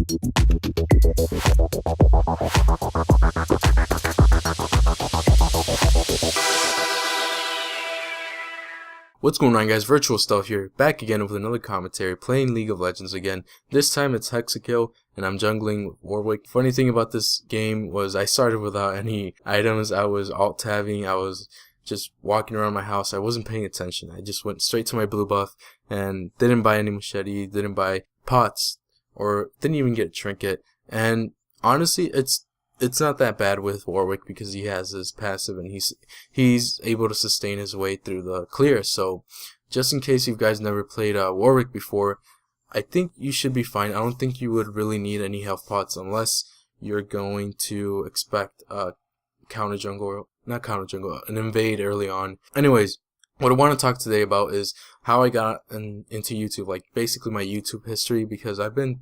What's going on, guys? Virtual Stuff here, back again with another commentary, playing League of Legends again. This time it's Hexakill, and I'm jungling with Warwick. Funny thing about this game was I started without any items. I was alt-tabbing, I was just walking around my house. I wasn't paying attention. I just went straight to my blue buff and didn't buy any machete, didn't buy pots, or didn't even get a trinket. And honestly, it's not that bad with Warwick because he has his passive and he's able to sustain his way through the clear. So just in case you guys never played Warwick before, I think you should be fine. I don't think you would really need any health pots unless you're going to expect an invade early on. Anyways, what I want to talk today about is how I got into YouTube, like basically my YouTube history, because I've been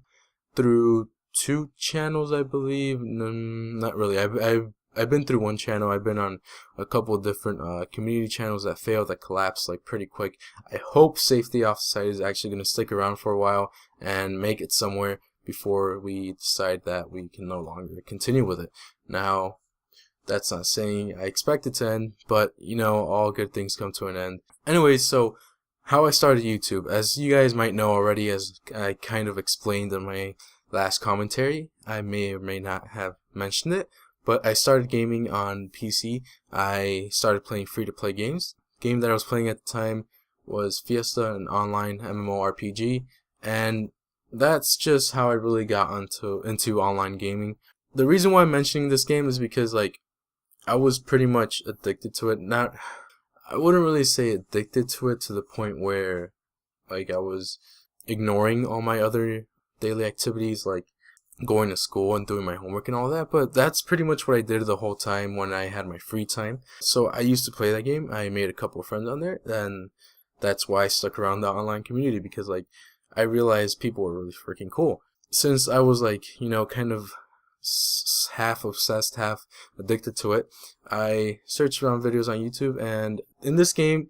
through 2 channels, I believe. Not really. I've been through 1 channel. I've been on a couple of different community channels that failed, that collapsed like pretty quick. I hope Safety Off the Site is actually going to stick around for a while and make it somewhere before we decide that we can no longer continue with it. Now, that's not saying I expect it to end, but you know, all good things come to an end. Anyways, so how I started YouTube, as you guys might know already, as I kind of explained in my last commentary, I may or may not have mentioned it, but I started gaming on PC. I started playing free-to-play games. The game that I was playing at the time was Fiesta, an online MMORPG, and that's just how I really got into online gaming. The reason why I'm mentioning this game is because like I was pretty much addicted to it. I wouldn't really say addicted to it to the point where like I was ignoring all my other daily activities like going to school and doing my homework and all that, but that's pretty much what I did the whole time when I had my free time. So I used to play that game. I made a couple of friends on there, and that's why I stuck around the online community, because like I realized people were really freaking cool. Since I was like, you know, kind of half obsessed, half addicted to it, I searched around videos on YouTube, and in this game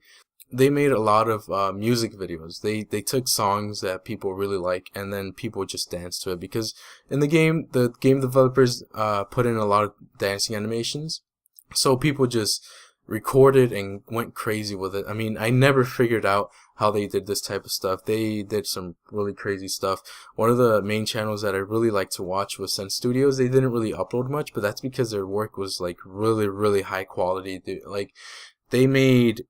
they made a lot of music videos. They took songs that people really like, and then people just dance to it, because in the game developers put in a lot of dancing animations, so people just recorded and went crazy with it. I mean, I never figured out how they did this type of stuff. They did some really crazy stuff. One of the main channels that I really like to watch was Sense Studios. They didn't really upload much, but that's because their work was like really high quality. Like they made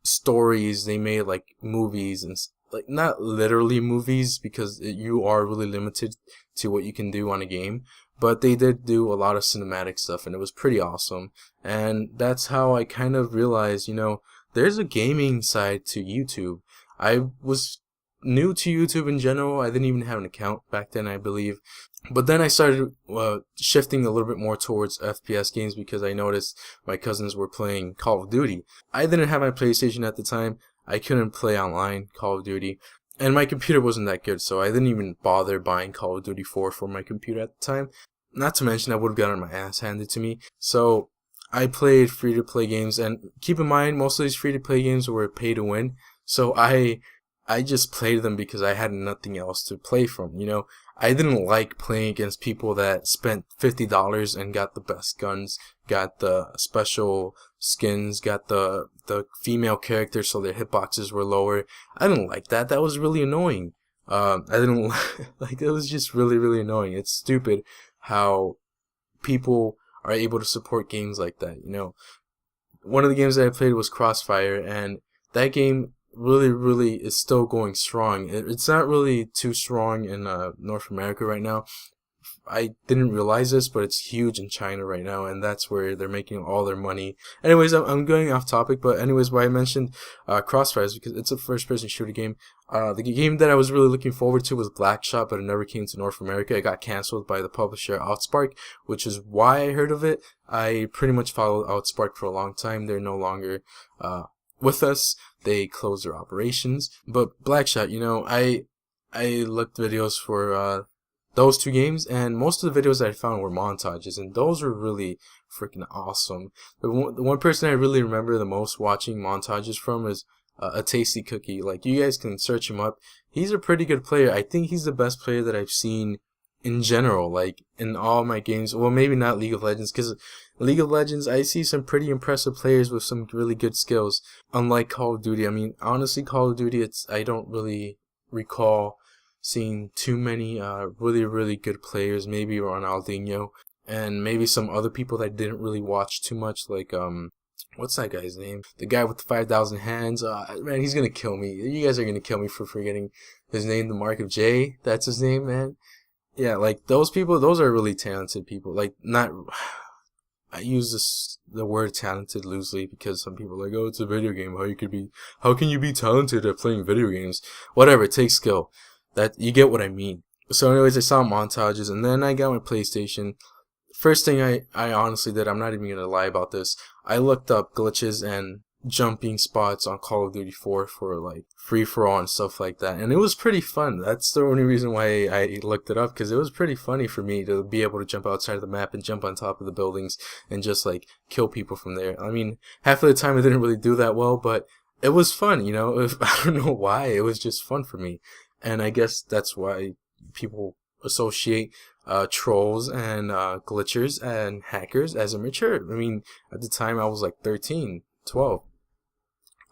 stories, they made like movies, and like not literally movies because you are really limited to what you can do on a game, but they did do a lot of cinematic stuff, and it was pretty awesome. And that's how I kind of realized, you know, there's a gaming side to YouTube. I was new to YouTube in general. I didn't even have an account back then, I believe. But then I started shifting a little bit more towards FPS games because I noticed my cousins were playing Call of Duty. I didn't have my PlayStation at the time. I couldn't play online Call of Duty, and my computer wasn't that good, so I didn't even bother buying Call of Duty 4 for my computer at the time. Not to mention I would have gotten my ass handed to me. So I played free-to-play games, and keep in mind most of these free-to-play games were pay to win. So I just played them because I had nothing else to play from, you know. I didn't like playing against people that spent $50 and got the best guns, got the special skins, got the female characters so their hitboxes were lower. I didn't like that. That was really annoying. I didn't like it was just really annoying. It's stupid how people are able to support games like that, you know. One of the games that I played was Crossfire, and that game really is still going strong. It's not really too strong in North America right now. I didn't realize this, but it's huge in China right now, and that's where they're making all their money. Anyways, I'm going off topic, but anyways, why I mentioned Crossfire is because it's a first-person shooter game. The game that I was really looking forward to was Blackshot, but it never came to North America. It got canceled by the publisher Outspark, which is why I heard of it. I pretty much followed Outspark for a long time. They're no longer with us. They closed their operations. But Blackshot, you know, I looked videos for those 2 games, and most of the videos I found were montages, and those were really freaking awesome. The one person I really remember the most watching montages from is a Tasty Cookie. Like, you guys can search him up. He's a pretty good player. I think he's the best player that I've seen in general, like in all my games. Well, maybe not League of Legends, because League of Legends, I see some pretty impressive players with some really good skills. Unlike Call of Duty, I mean, honestly, Call of Duty, I don't really recall seeing too many really good players. Maybe Ronaldinho, and maybe some other people that I didn't really watch too much, like what's that guy's name? The guy with the 5,000 hands. Man, he's gonna kill me. You guys are gonna kill me for forgetting his name. The Mark of J. That's his name, man. Yeah, like those people. Those are really talented people. Like not. I use the word talented loosely because some people are like, oh, it's a video game. How can you be talented at playing video games? Whatever, it takes skill. That you get what I mean. So, anyways, I saw montages, and then I got my PlayStation. First thing I honestly did, I'm not even gonna lie about this. I looked up glitches and jumping spots on Call of Duty 4 for like free for all and stuff like that, and it was pretty fun. That's the only reason why I looked it up, because it was pretty funny for me to be able to jump outside of the map and jump on top of the buildings and just like kill people from there. I mean, half of the time I didn't really do that well, but it was fun, you know. I don't know why, it was just fun for me, and I guess that's why people associate trolls and glitchers and hackers as immature. I mean, at the time I was like 13, 12.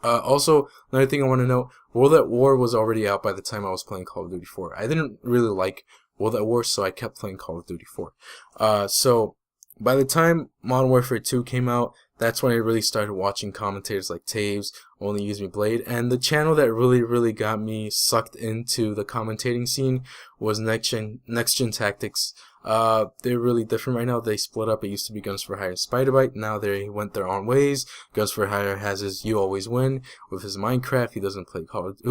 Also, another thing I want to know, World at War was already out by the time I was playing Call of Duty 4. I didn't really like World at War, so I kept playing Call of Duty 4. So by the time Modern Warfare 2 came out, that's when I really started watching commentators like Taves, Only Use Me Blade, and the channel that really got me sucked into the commentating scene was Next Gen Tactics. They're really different right now. They split up. It used to be Guns for Hire and Spider-Bite. Now they went their own ways. Guns for Hire has his You Always Win with his Minecraft. He doesn't play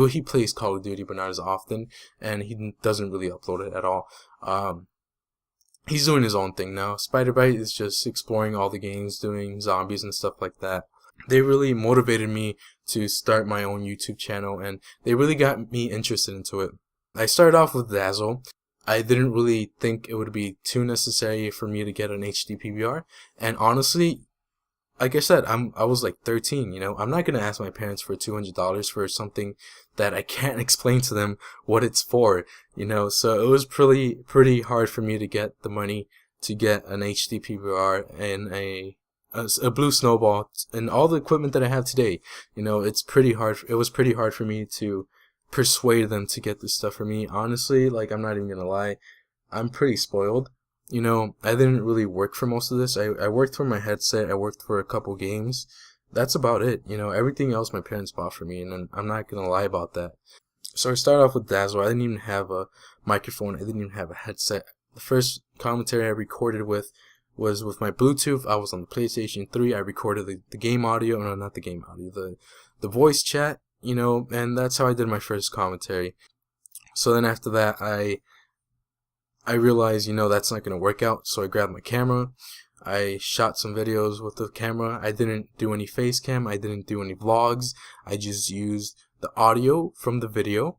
he plays Call of Duty, but not as often, and he doesn't really upload it at all. He's doing his own thing now. Spider-Bite is just exploring all the games, doing zombies and stuff like that. They really motivated me to start my own YouTube channel, and they really got me interested into it. I started off with Dazzle. I didn't really think it would be too necessary for me to get an HD PVR, and honestly, like I said, I was like 13, you know. I'm not gonna ask my parents for $200 for something that I can't explain to them what it's for, you know. So it was pretty hard for me to get the money to get an HD PVR and a blue snowball and all the equipment that I have today. You know, it's pretty hard. It was pretty hard for me to persuade them to get this stuff for me. Honestly, like, I'm not even gonna lie, I'm pretty spoiled. You know, I didn't really work for most of this. I worked for my headset. I worked for a couple games. That's about it. You know, everything else my parents bought for me, and I'm not gonna lie about that. So I started off with Dazzle. I didn't even have a microphone. I didn't even have a headset. The first commentary I recorded was with my Bluetooth. I was on the PlayStation 3. I recorded the game audio. No, not the game audio. The voice chat. You know, and that's how I did my first commentary. So then after that, I realized, you know, that's not going to work out, so I grabbed my camera. I shot some videos with the camera. I didn't do any face cam. I didn't do any vlogs. I just used the audio from the video,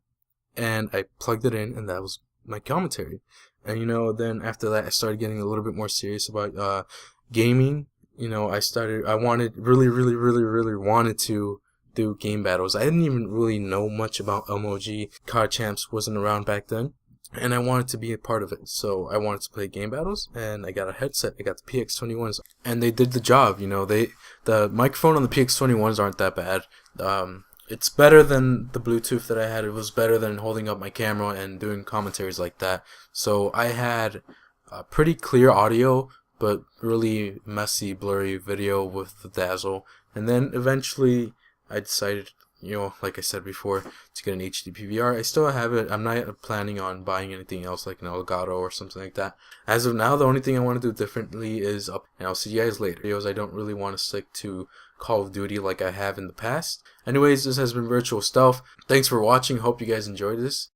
and I plugged it in, and that was my commentary. And, you know, then after that, I started getting a little bit more serious about gaming. You know, I wanted, really wanted to do game battles. I didn't even really know much about MOG. Card Champs wasn't around back then, and I wanted to be a part of it. So I wanted to play game battles, and I got a headset. I got the PX21s, and they did the job. You know, the microphone on the PX21s aren't that bad. It's better than the Bluetooth that I had. It was better than holding up my camera and doing commentaries like that. So I had a pretty clear audio, but really messy, blurry video with the Dazzle. And then eventually I decided, you know, like I said before, to get an HD PVR. I still have it. I'm not planning on buying anything else like an Elgato or something like that. As of now, the only thing I want to do differently is up, and I'll see you guys later. Videos, I don't really want to stick to Call of Duty like I have in the past. Anyways, this has been Virtual Stealth. Thanks for watching. Hope you guys enjoyed this.